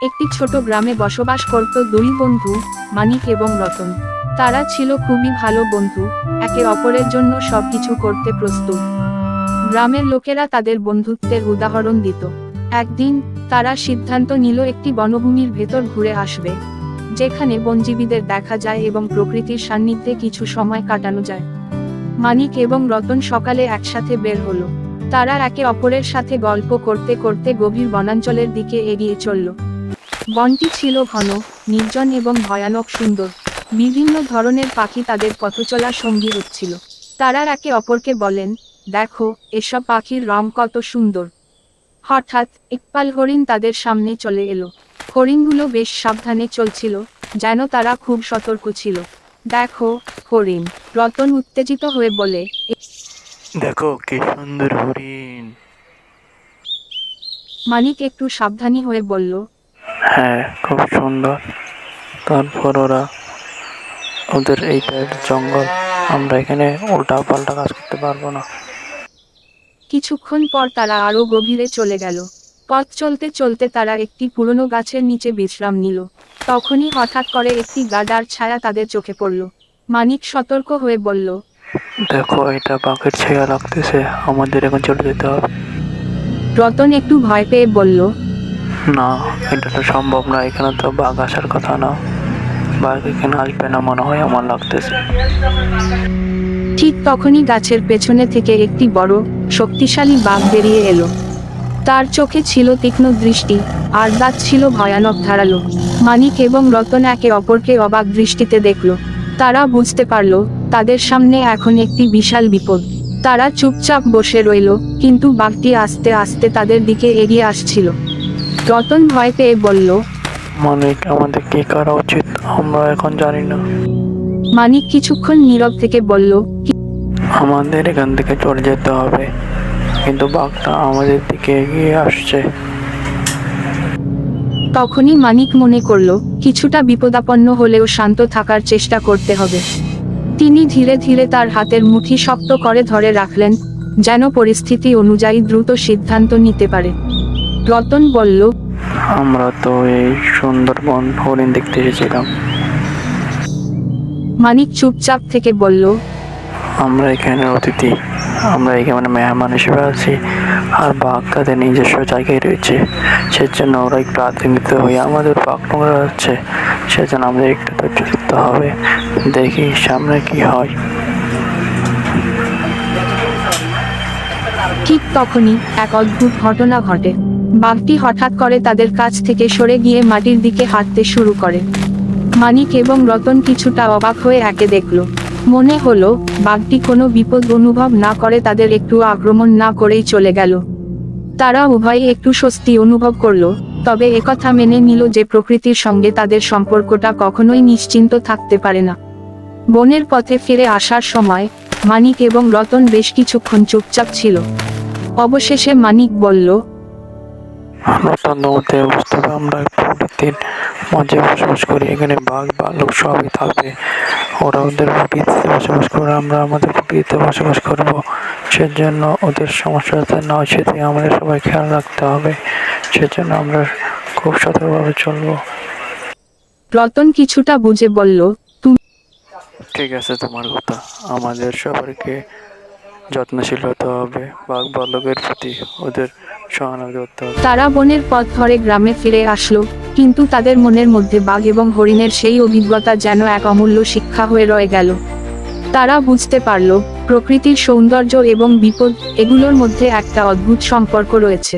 একটি ছোট গ্রামে বসবাস করত দুই বন্ধু, মানিক এবং রতন। তারা ছিল খুবই ভালো বন্ধু, একে অপরের জন্য সবকিছু করতে প্রস্তুত। গ্রামের লোকেরা তাদের বন্ধুত্বের উদাহরণ দিত। একদিন তারা সিদ্ধান্ত নিল একটি বনভূমির ভেতর ঘুরে আসবে, যেখানে বনজীবীদের দেখা যায় এবং প্রকৃতির সান্নিধ্যে কিছু সময় কাটানো যায়। মানিক এবং রতন সকালে একসাথে বের হলো। তারা একে অপরের সাথে গল্প করতে করতে গভীর বনাঞ্চলের দিকে এগিয়ে চলল। বনটি ছিল ঘন, নির্জন এবং ভয়ানক সুন্দর। বিভিন্ন ধরনের পাখি তাদের পথচলা সঙ্গী হচ্ছিল। তারা একে অপরকে বলেন, দেখো, এসব পাখির রং কত সুন্দর। হঠাৎ একপাল হরিণ তাদের সামনে চলে এলো। হরিণগুলো বেশ সাবধানে চলছিল, যেন তারা খুব সতর্ক ছিল। দেখো, হরিণ, রতন উত্তেজিত হয়ে বলে। দেখো কি সুন্দর হরিণ। মানিক একটু সাবধানী হয়ে বলল, হ্যাঁ, খুব সুন্দর। তারপর ওদের এইটা জঙ্গল, আমরা এখানে উল্টা পাল্টা কাজ করতে পারবো না। কিছুক্ষণ পর তারা আরো গভীরে চলে গেল। পথ চলতে চলতে তারা একটি পুরনো গাছের নিচে বিশ্রাম নিল। তখনই হঠাৎ করে একটি গাডার ছায়া তাদের চোখে পড়ল। মানিক সতর্ক হয়ে বলল, দেখো, এটা বাঘের ছায়া লাগতেছে, আমাদের এখন চলে যেতে হবে। রতন একটু ভয় পেয়ে বলল, না, এটা তো সম্ভব না, এখানে তো বাঘ আসার কথা না। বাঘ এখানে আসবে না মনে হয়, আমার লাগতেছে। ঠিক তখনই গাছের পেছনে থেকে একটি বড়, শক্তিশালী বাঘ বেরিয়ে এলো। তার চোখে ছিল তীক্ষ্ণ দৃষ্টি, আর দাঁত ছিল ভয়ানক ধারালো। মানিক এবং রতন একে অপরকে অবাক দৃষ্টিতে দেখল। তারা বুঝতে পারল, তাদের সামনে এখন একটি বিশাল বিপদ। তারা চুপচাপ বসে রইল, কিন্তু বাঘটি আস্তে আস্তে তাদের দিকে এগিয়ে আসছিল। রতন ভয় পেয়ে বলল, মানিক, আমাদের কি করা উচিত আমরা এখন জানি না। মানিক কিছুক্ষণ নীরব থেকে বলল, আমাদের এখান থেকে চলে যেতে হবে, কিন্তু বাঘটা আমাদের দিকে এগিয়ে আসছে। তখনই মানিক মনে করল, কিছুটা বিপদাপন্ন হলেও শান্ত থাকার চেষ্টা করতে হবে। তিনি ধীরে ধীরে তার হাতের মুঠি শক্ত করে ধরে রাখলেন, যেন পরিস্থিতি অনুযায়ী দ্রুত সিদ্ধান্ত নিতে পারে। রতন বলল, আমরা তো এই সুন্দরবন হরিণ দেখতে এসেছিলাম। মানিক চুপচাপ থেকে বলল, আমরা এখানে অতিথি, আমরা এখানে মেহমান হিসেবে আছি, আর বাঘ তাদের নিজস্ব জায়গায় রয়েছে। সেজন্য ওরা একটু আতঙ্কিত হয়ে আমাদের বাঘ নোংরা যাচ্ছে, সেজন্য আমাদের একটু ধৈর্য ধরতে হবে, দেখি সামনে কি হয়। ঠিক তখনই এক অদ্ভুত ঘটনা ঘটে। বাঘটি হঠাৎ করে তাদের কাছ থেকে সরে গিয়ে মাটির দিকে হাঁটতে শুরু করে। মানিক এবং রতন কিছুটা অবাক হয়ে একে দেখল। মনে হলো, বাঘটি কোনো বিপদ অনুভব না করে তাদের একটু আক্রমণ না করেই চলে গেল। তারা উভয়ে একটু স্বস্তি অনুভব করলো, তবে একথা মেনে নিল যে প্রকৃতির সঙ্গে তাদের সম্পর্কটা কখনোই নিশ্চিন্ত থাকতে পারে না। বনের পথে ফিরে আসার সময় মানিক এবং রতন বেশ কিছুক্ষণ চুপচাপ ছিল। অবশেষে মানিক বলল, নতুন মধ্যে বুঝতে হবে, আমরা প্রকৃতির মাঝে বসবাস করি, এখানে বাঘ ভাল্লুক সবই থাকবে। ওরা ওদের প্রকৃতিতে বসবাস করে, আমরা আমাদের প্রকৃতিতে বসবাস করবো। সেজন্য ওদের সমস্যা যাতে না হয়, সেদিকে আমাদের সবাই খেয়াল রাখতে হবে। সেজন্য আমরা খুব সতর্কভাবে চলবো। রতন কিছুটা বুঝে বলল, তুমি ঠিক আছে, তোমার কথা। আমাদের সবাইকে যত্নশীল হতে হবে, বাঘ ভাল্লুকের প্রতি ওদের সহানুভূতি করতে হবে। তারা বনের পথ ধরে গ্রামে ফিরে আসলো, কিন্তু তাদের মনের মধ্যে বাঘ এবং হরিণের সেই অভিজ্ঞতা যেন এক অমূল্য শিক্ষা হয়ে রয়ে গেল। তারা বুঝতে পারল, প্রকৃতির সৌন্দর্য এবং বিপদ, এগুলোর মধ্যে একটা অদ্ভুত সম্পর্ক রয়েছে।